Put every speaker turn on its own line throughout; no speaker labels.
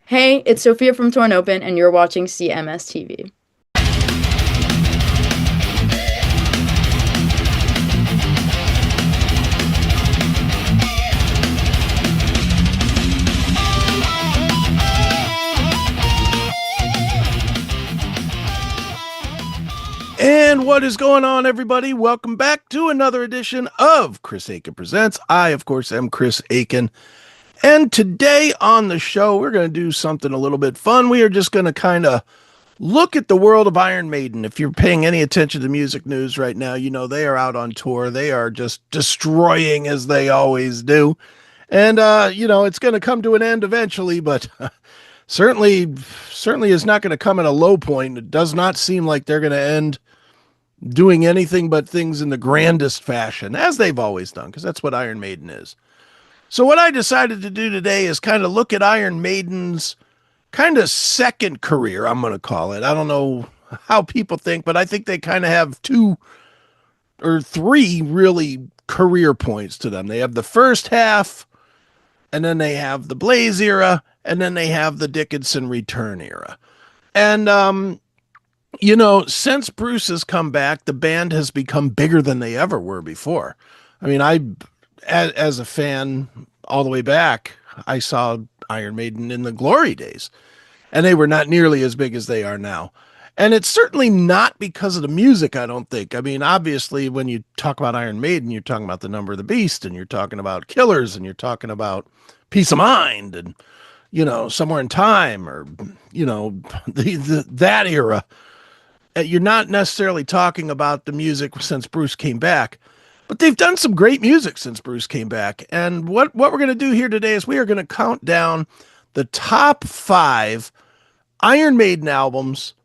Hey, it's Sophia from Torn Open, and you're watching CMS TV.
And what is going on, everybody? Welcome back to another edition of Chris Akin Presents. I, of course, am Chris Akin. And today on the show, we're going to do something a little bit fun. We are just going to kind of look at the world of Iron Maiden. If you're paying any attention to music news right now, you know they are out on tour. They are just destroying as they always do. And, it's going to come to an end eventually, but certainly is not going to come at a low point. It does not seem like they're going to end doing anything but things in the grandest fashion, as they've always done, because that's what Iron Maiden is. So what I decided to do today is kind of look at Iron Maiden's kind of second career, I'm going to call it. I don't know how people think, but I think they kind of have two or three really career points to them. They have the first half, and then they have the Blaze era, and then they have the Dickinson return era. And since Bruce has come back, the band has become bigger than they ever were before. I mean, as a fan all the way back, I saw Iron Maiden in the glory days, and they were not nearly as big as they are now. And it's certainly not because of the music, I don't think. I mean, obviously, when you talk about Iron Maiden, you're talking about the Number of the Beast, and you're talking about Killers, and you're talking about Peace of Mind, and, Somewhere in Time, or, that era. You're not necessarily talking about the music since Bruce came back, but they've done some great music since Bruce came back. And what we're going to do here today is we are going to count down the top 5 Iron Maiden albums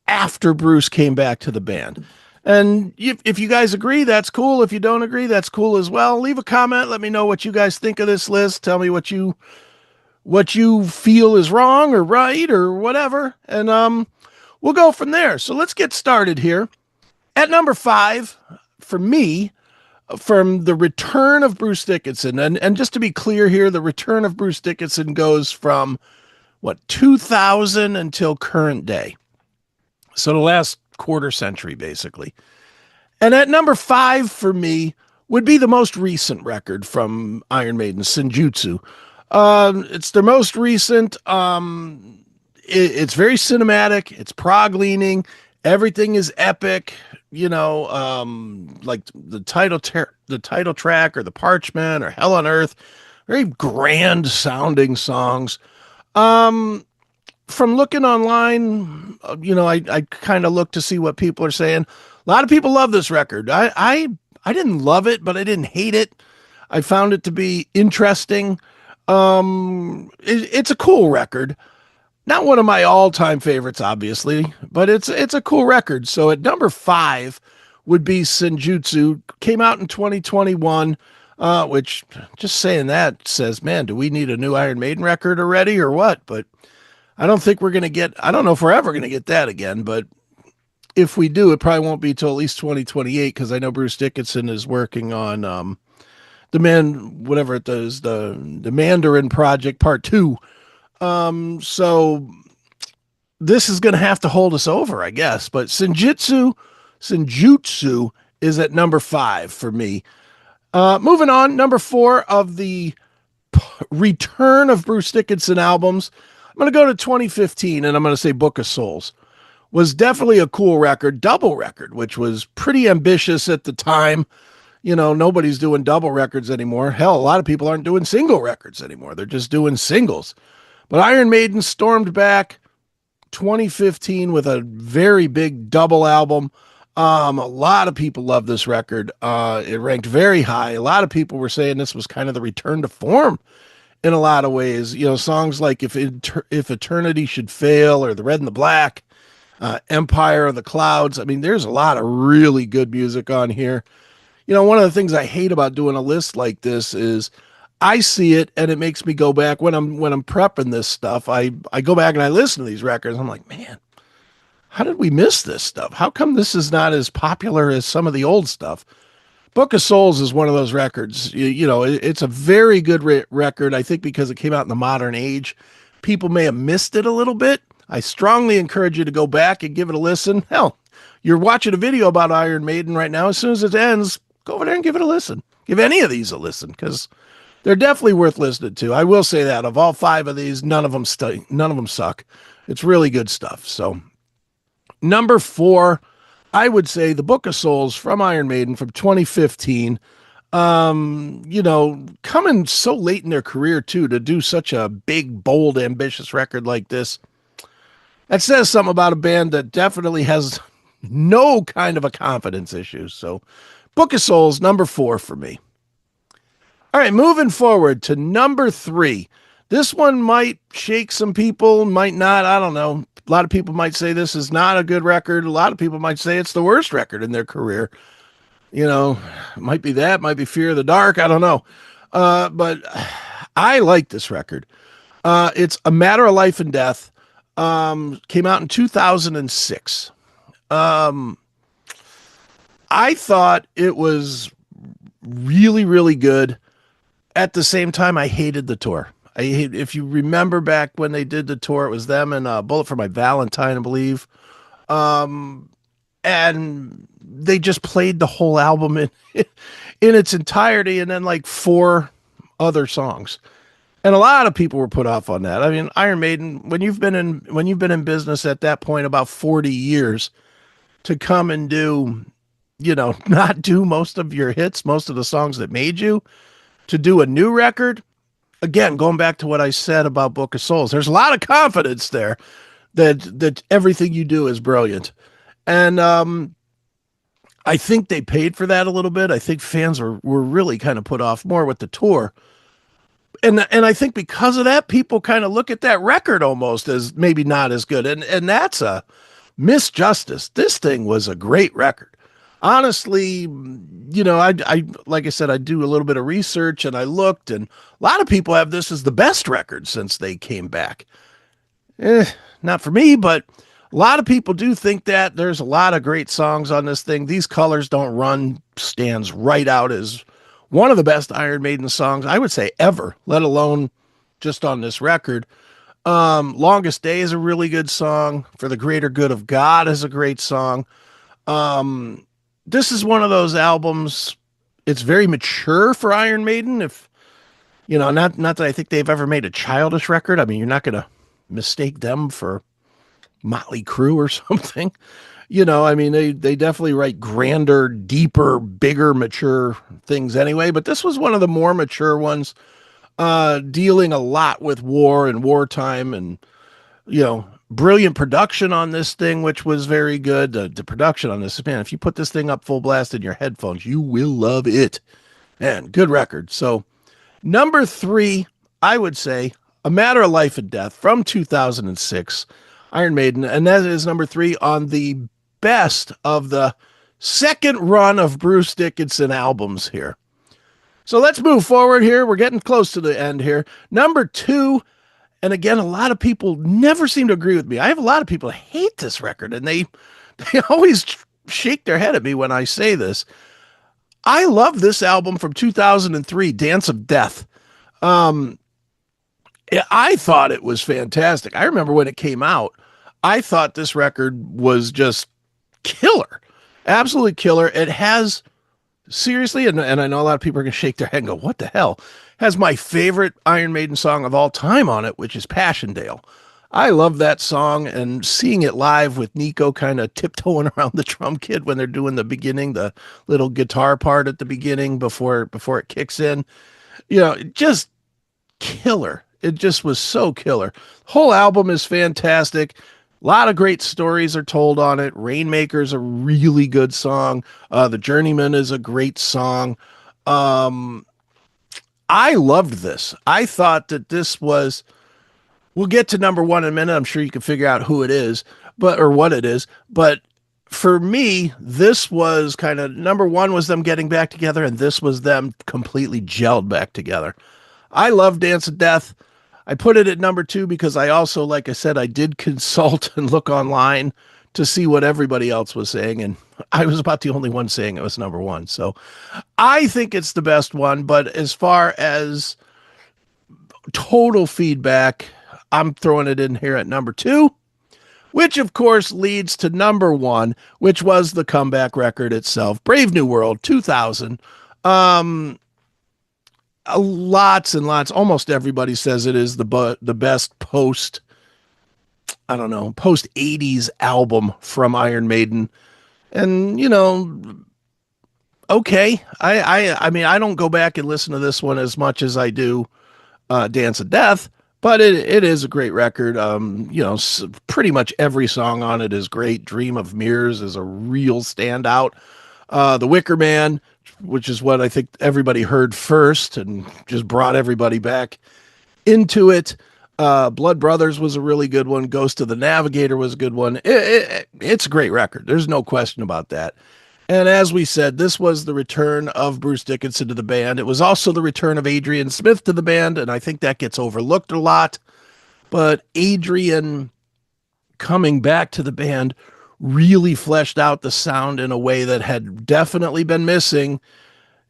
after Bruce came back to the band. And if you guys agree, that's cool. If you don't agree, that's cool as well. Leave a comment. Let me know what you guys think of this list. Tell me what you feel is wrong or right or whatever. And we'll go from there. So let's get started here. At number 5, for me, from the return of Bruce Dickinson, and just to be clear here, the return of Bruce Dickinson goes from, 2000 until current day. So the last quarter century, basically. And at number 5 for me would be the most recent record from Iron Maiden, Senjutsu. It's their most recent. It's very cinematic. It's prog leaning. Everything is epic. Like the title track or the Parchment or Hell on Earth. Very grand sounding songs. From looking online, I kind of look to see what people are saying. A lot of people love this record. I didn't love it, but I didn't hate it. I found it to be interesting. It's a cool record. Not one of my all-time favorites, obviously, but it's a cool record. So at number 5 would be Senjutsu. Came out in 2021, which just saying that says, man, do we need a new Iron Maiden record already or what? But I don't think I don't know if we're ever going to get that again, but if we do, it probably won't be till at least 2028, because I know Bruce Dickinson is working on the Mandarin Project Part 2. So this is going to have to hold us over, I guess. But Senjutsu is at number 5 for me. Moving on, number 4 of the return of Bruce Dickinson albums. I'm going to go to 2015, and I'm going to say Book of Souls. Was definitely a cool record, double record, which was pretty ambitious at the time. Nobody's doing double records anymore. Hell, a lot of people aren't doing single records anymore. They're just doing singles. But Iron Maiden stormed back 2015 with a very big double album. A lot of people love this record. It ranked very high. A lot of people were saying this was kind of the return to form in a lot of ways. Songs like If Eternity Should Fail, or The Red and the Black, Empire of the Clouds. I mean, there's a lot of really good music on here. One of the things I hate about doing a list like this is I see it and it makes me go back when I'm prepping this stuff. I go back and I listen to these records. I'm like, man, how did we miss this stuff? How come this is not as popular as some of the old stuff? Book of Souls is one of those records. It's a very good record, I think, because it came out in the modern age. people may have missed it a little bit. I strongly encourage you to go back and give it a listen. Hell, you're watching a video about Iron Maiden right now. As soon as it ends, go over there and give it a listen. Give any of these a listen because they're definitely worth listening to. I will say that of all five of these, none of them suck. It's really good stuff. So number four, I would say the Book of Souls from Iron Maiden from 2015. Coming so late in their career too to do such a big, bold, ambitious record like this. That says something about a band that definitely has no kind of a confidence issue. So Book of Souls, number four for me. All right, moving forward to number three. This one might shake some people, might not. I don't know. A lot of people might say this is not a good record. A lot of people might say it's the worst record in their career. Might be that, might be Fear of the Dark. I don't know. But I like this record. It's A Matter of Life and Death. Came out in 2006. I thought it was really, really good. At the same time, I hated the tour. If you remember back when they did the tour, it was them and Bullet for My Valentine, I believe. And they just played the whole album in its entirety and then like four other songs. And a lot of people were put off on that. I mean, Iron Maiden, when you've been in business at that point about 40 years to come and do, not do most of your hits, most of the songs that made you, to do a new record, again, going back to what I said about Book of Souls, there's a lot of confidence there that everything you do is brilliant. And I think they paid for that a little bit. I think fans were really kind of put off more with the tour. And I think because of that, people kind of look at that record almost as maybe not as good. And that's a misjustice. This thing was a great record. Honestly, I like I said, I do a little bit of research and I looked, and a lot of people have this as the best record since they came back. Not for me, but a lot of people do think that. There's a lot of great songs on this thing. These Colors Don't Run stands right out as one of the best Iron Maiden songs, I would say, ever, let alone just on this record. Longest Day is a really good song. For the Greater Good of God is a great song. This is one of those albums, it's very mature for Iron Maiden. If, not that I think they've ever made a childish record. I mean, you're not going to mistake them for Motley Crue or something. They definitely write grander, deeper, bigger, mature things anyway. But this was one of the more mature ones, dealing a lot with war and wartime and, brilliant production on this thing, which was very good. The production on this, man, if you put this thing up full blast in your headphones, you will love it. Man, good record. So number three, I would say A Matter of Life and Death from 2006, Iron Maiden. And that is number three on the best of the second run of Bruce Dickinson albums here. So let's move forward here. We're getting close to the end here. Number two, and again, a lot of people never seem to agree with me. I have a lot of people that hate this record, and they always shake their head at me when I say this. I love this album from 2003, Dance of Death. I thought it was fantastic. I remember when it came out, I thought this record was just killer, absolutely killer. It has, seriously, and I know a lot of people are going to shake their head and go, what the hell? Has my favorite Iron Maiden song of all time on it, which is Passchendaele. I love that song, and seeing it live with Nico kind of tiptoeing around the drum kit when they're doing the beginning, the little guitar part at the beginning before it kicks in, just killer. It just was so killer. The whole album is fantastic. A lot of great stories are told on it. Rainmaker's a really good song. The Journeyman is a great song. I loved this. I thought that this was, we'll get to number one in a minute. I'm sure you can figure out who it is, or what it is. But for me, this was kind of, number one was them getting back together, and this was them completely gelled back together. I love Dance of Death. I put it at number two because I also, like I said, I did consult and look online to see what everybody else was saying, and I was about the only one saying it was number one. So I think it's the best one, but as far as total feedback, I'm throwing it in here at number 2, which of course leads to number 1, which was the comeback record itself, Brave New World, 2000. Lots and lots, almost everybody says it is the best post 80s album from Iron Maiden. And okay, I mean, I don't go back and listen to this one as much as I do Dance of Death, but it is a great record. Pretty much every song on it is great. Dream of Mirrors is a real standout. The Wicker Man, which is what I think everybody heard first and just brought everybody back into it. Blood Brothers was a really good one. Ghost of the Navigator was a good one. It's a great record. There's no question about that. And as we said, this was the return of Bruce Dickinson to the band. It was also the return of Adrian Smith to the band, and I think that gets overlooked a lot. But Adrian coming back to the band really fleshed out the sound in a way that had definitely been missing.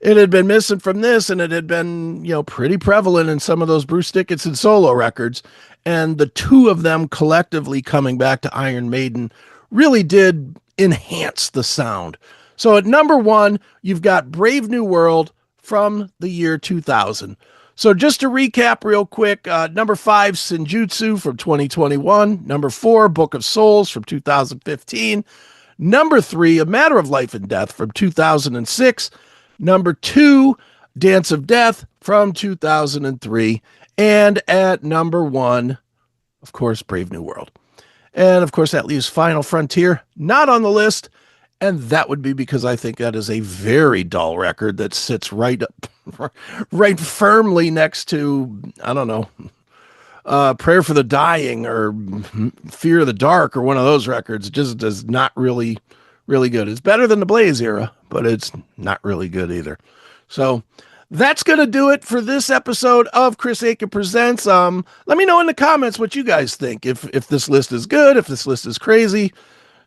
It had been missing from this, and it had been, pretty prevalent in some of those Bruce Dickinson solo records. And the two of them collectively coming back to Iron Maiden really did enhance the sound. So at number 1, you've got Brave New World from the year 2000. So just to recap real quick, number 5, Senjutsu from 2021. Number 4, Book of Souls from 2015. Number 3, A Matter of Life and Death from 2006. Number 2, Dance of Death from 2003. And at number 1, of course, Brave New World. And of course, that leaves Final Frontier not on the list. And that would be because I think that is a very dull record that sits right firmly next to, Prayer for the Dying or Fear of the Dark or one of those records. It just is not really good. It's better than the Blaze era, but it's not really good either. So that's going to do it for this episode of Chris Akin Presents. Let me know in the comments what you guys think. If this list is good, if this list is crazy,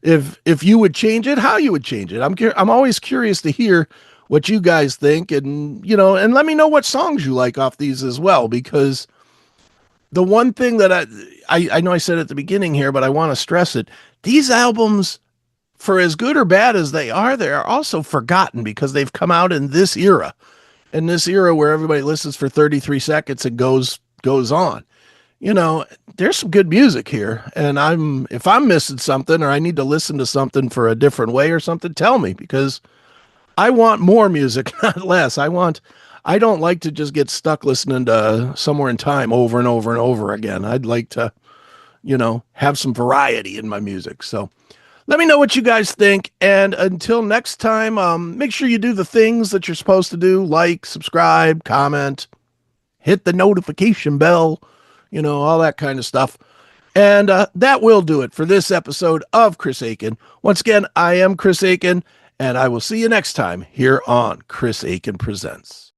if you would change it, how you would change it. I'm always curious to hear what you guys think, and and let me know what songs you like off these as well, because the one thing that I know I said at the beginning here, but I want to stress it. These albums, for as good or bad as they are also forgotten because they've come out in this era. In this era where everybody listens for 33 seconds and goes on. There's some good music here. And if I'm missing something or I need to listen to something for a different way or something, tell me, because I want more music, not less. I don't like to just get stuck listening to Somewhere in Time over and over and over again. I'd like to, have some variety in my music. So let me know what you guys think. And until next time, make sure you do the things that you're supposed to do, like, subscribe, comment, hit the notification bell, all that kind of stuff. And that will do it for this episode of Chris Akin. Once again, I am Chris Akin, and I will see you next time here on Chris Akin Presents.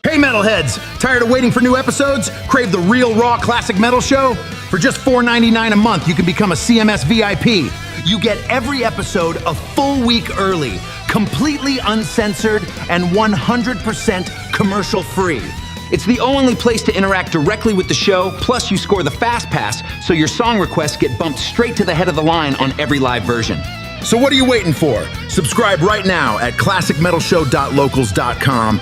Hey metalheads, tired of waiting for new episodes? Crave the real raw classic metal show? For just $4.99 a month, you can become a CMS VIP. You get every episode a full week early, completely uncensored, and 100% commercial free. It's the only place to interact directly with the show, plus you score the Fast Pass, so your song requests get bumped straight to the head of the line on every live version. So what are you waiting for? Subscribe right now at classicmetalshow.locals.com.